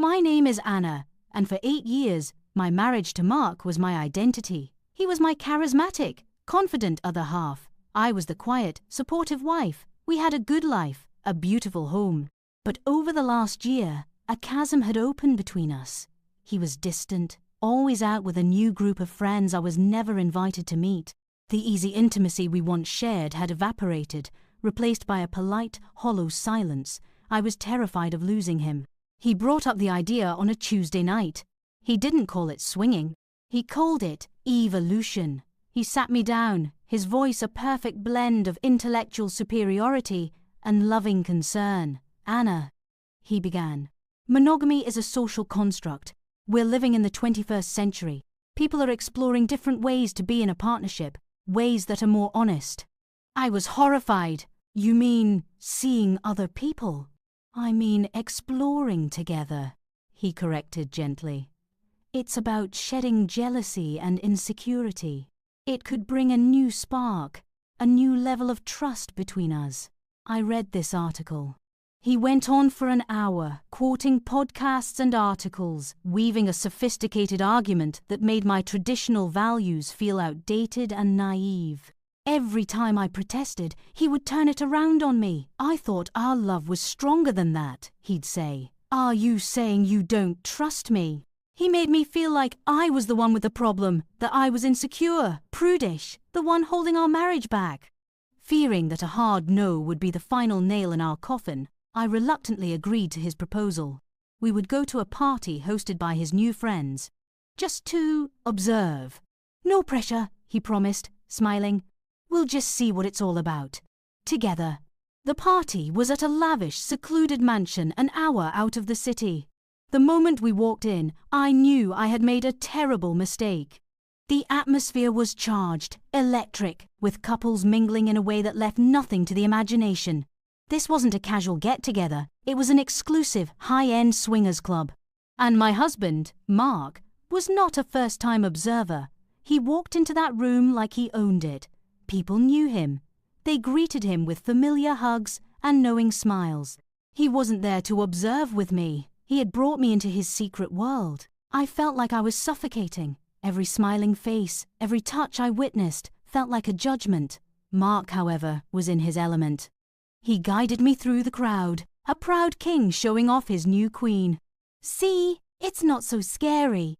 My name is Anna, and for 8 years, my marriage to Mark was my identity. He was my charismatic, confident other half. I was the quiet, supportive wife. We had a good life, a beautiful home. But over the last year, a chasm had opened between us. He was distant, always out with a new group of friends I was never invited to meet. The easy intimacy we once shared had evaporated, replaced by a polite, hollow silence. I was terrified of losing him. He brought up the idea on a Tuesday night. He didn't call it swinging. He called it evolution. He sat me down, his voice a perfect blend of intellectual superiority and loving concern. Anna, he began, monogamy is a social construct. We're living in the 21st century. People are exploring different ways to be in a partnership, ways that are more honest. I was horrified. You mean seeing other people? I mean exploring together, he corrected gently. It's about shedding jealousy and insecurity. It could bring a new spark, a new level of trust between us. I read this article. He went on for an hour, quoting podcasts and articles, weaving a sophisticated argument that made my traditional values feel outdated and naive. Every time I protested, he would turn it around on me. I thought our love was stronger than that, he'd say. Are you saying you don't trust me? He made me feel like I was the one with the problem, that I was insecure, prudish, the one holding our marriage back. Fearing that a hard no would be the final nail in our coffin, I reluctantly agreed to his proposal. We would go to a party hosted by his new friends, just to observe. No pressure, he promised, smiling. We'll just see what it's all about. Together. The party was at a lavish, secluded mansion an hour out of the city. The moment we walked in, I knew I had made a terrible mistake. The atmosphere was charged, electric, with couples mingling in a way that left nothing to the imagination. This wasn't a casual get-together, it was an exclusive, high-end swingers club. And my husband, Mark, was not a first-time observer. He walked into that room like he owned it. People knew him. They greeted him with familiar hugs and knowing smiles. He wasn't there to observe with me. He had brought me into his secret world. I felt like I was suffocating. Every smiling face, every touch I witnessed felt like a judgment. Mark, however, was in his element. He guided me through the crowd, a proud king showing off his new queen. See, it's not so scary,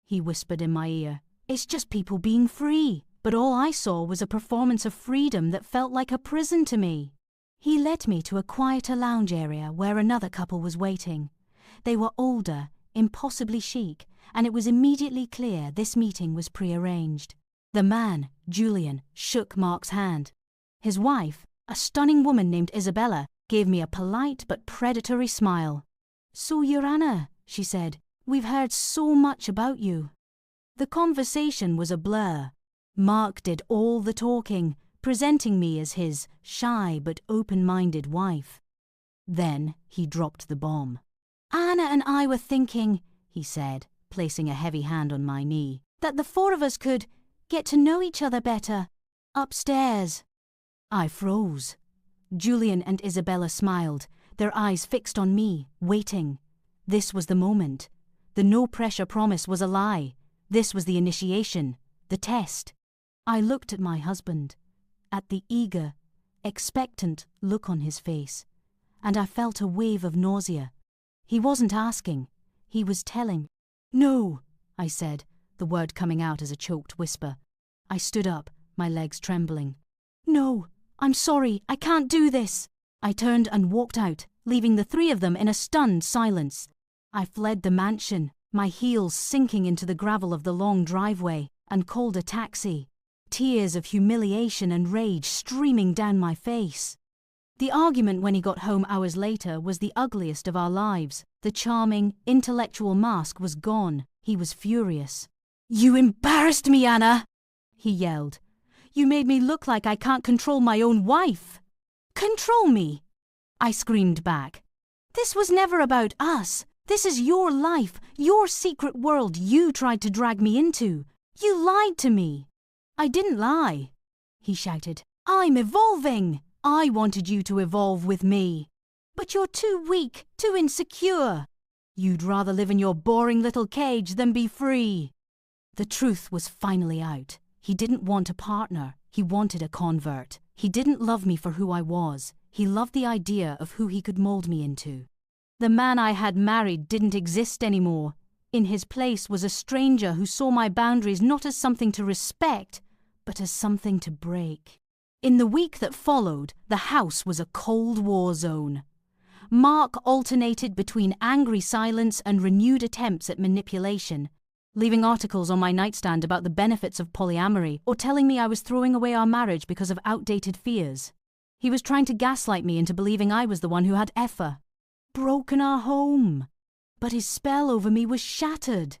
he whispered in my ear. It's just people being free. But all I saw was a performance of freedom that felt like a prison to me. He led me to a quieter lounge area where another couple was waiting. They were older, impossibly chic, and it was immediately clear this meeting was prearranged. The man, Julian, shook Mark's hand. His wife, a stunning woman named Isabella, gave me a polite but predatory smile. So you're Anna, she said. We've heard so much about you. The conversation was a blur. Mark did all the talking, presenting me as his shy but open-minded wife. Then he dropped the bomb. Anna and I were thinking, he said, placing a heavy hand on my knee, that the four of us could get to know each other better, upstairs. I froze. Julian and Isabella smiled, their eyes fixed on me, waiting. This was the moment. The no-pressure promise was a lie. This was the initiation, the test. I looked at my husband, at the eager, expectant look on his face, and I felt a wave of nausea. He wasn't asking, he was telling. No, I said, the word coming out as a choked whisper. I stood up, my legs trembling. No, I'm sorry, I can't do this. I turned and walked out, leaving the three of them in a stunned silence. I fled the mansion, my heels sinking into the gravel of the long driveway, and called a taxi. Tears of humiliation and rage streaming down my face. The argument when he got home hours later was the ugliest of our lives. The charming, intellectual mask was gone. He was furious. You embarrassed me, Anna, he yelled. You made me look like I can't control my own wife. Control me, I screamed back. This was never about us. This is your life, your secret world you tried to drag me into. You lied to me. I didn't lie, he shouted. I'm evolving. I wanted you to evolve with me. But you're too weak, too insecure. You'd rather live in your boring little cage than be free. The truth was finally out. He didn't want a partner. He wanted a convert. He didn't love me for who I was. He loved the idea of who he could mold me into. The man I had married didn't exist anymore. In his place was a stranger who saw my boundaries not as something to respect, but as something to break. In the week that followed, the house was a Cold War zone. Mark alternated between angry silence and renewed attempts at manipulation, leaving articles on my nightstand about the benefits of polyamory or telling me I was throwing away our marriage because of outdated fears. He was trying to gaslight me into believing I was the one who had broken our home. But his spell over me was shattered.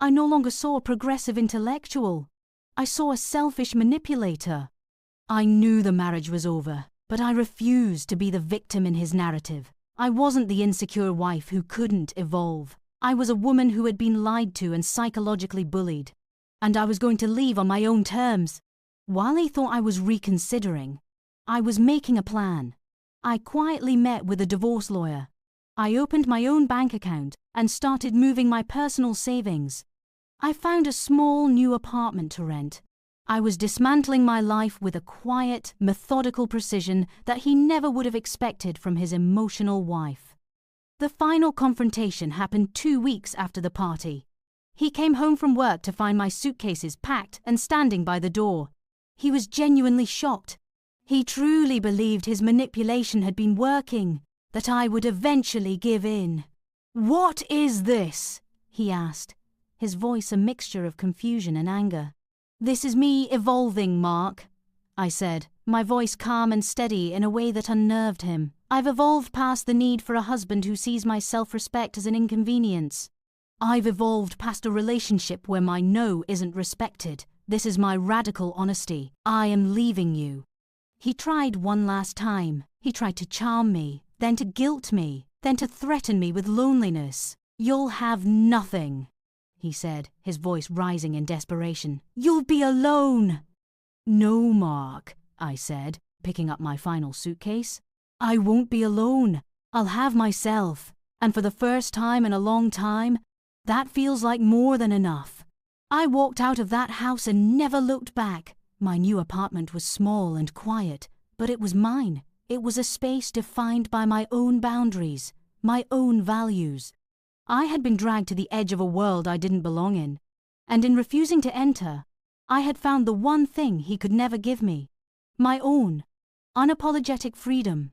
I no longer saw a progressive intellectual. I saw a selfish manipulator. I knew the marriage was over, but I refused to be the victim in his narrative. I wasn't the insecure wife who couldn't evolve. I was a woman who had been lied to and psychologically bullied. And I was going to leave on my own terms. While he thought I was reconsidering, I was making a plan. I quietly met with a divorce lawyer. I opened my own bank account and started moving my personal savings. I found a small new apartment to rent. I was dismantling my life with a quiet, methodical precision that he never would have expected from his emotional wife. The final confrontation happened 2 weeks after the party. He came home from work to find my suitcases packed and standing by the door. He was genuinely shocked. He truly believed his manipulation had been working, that I would eventually give in. "What is this?" he asked, his voice a mixture of confusion and anger. "This is me evolving, Mark," I said, my voice calm and steady in a way that unnerved him. "I've evolved past the need for a husband who sees my self-respect as an inconvenience. I've evolved past a relationship where my no isn't respected. This is my radical honesty. I am leaving you." He tried one last time. He tried to charm me, then to guilt me, then to threaten me with loneliness. "You'll have nothing," he said, his voice rising in desperation. "You'll be alone." "No, Mark," I said, picking up my final suitcase. "I won't be alone. I'll have myself. And for the first time in a long time, that feels like more than enough." I walked out of that house and never looked back. My new apartment was small and quiet, but it was mine. It was a space defined by my own boundaries, my own values. I had been dragged to the edge of a world I didn't belong in, and in refusing to enter, I had found the one thing he could never give me: my own, unapologetic freedom.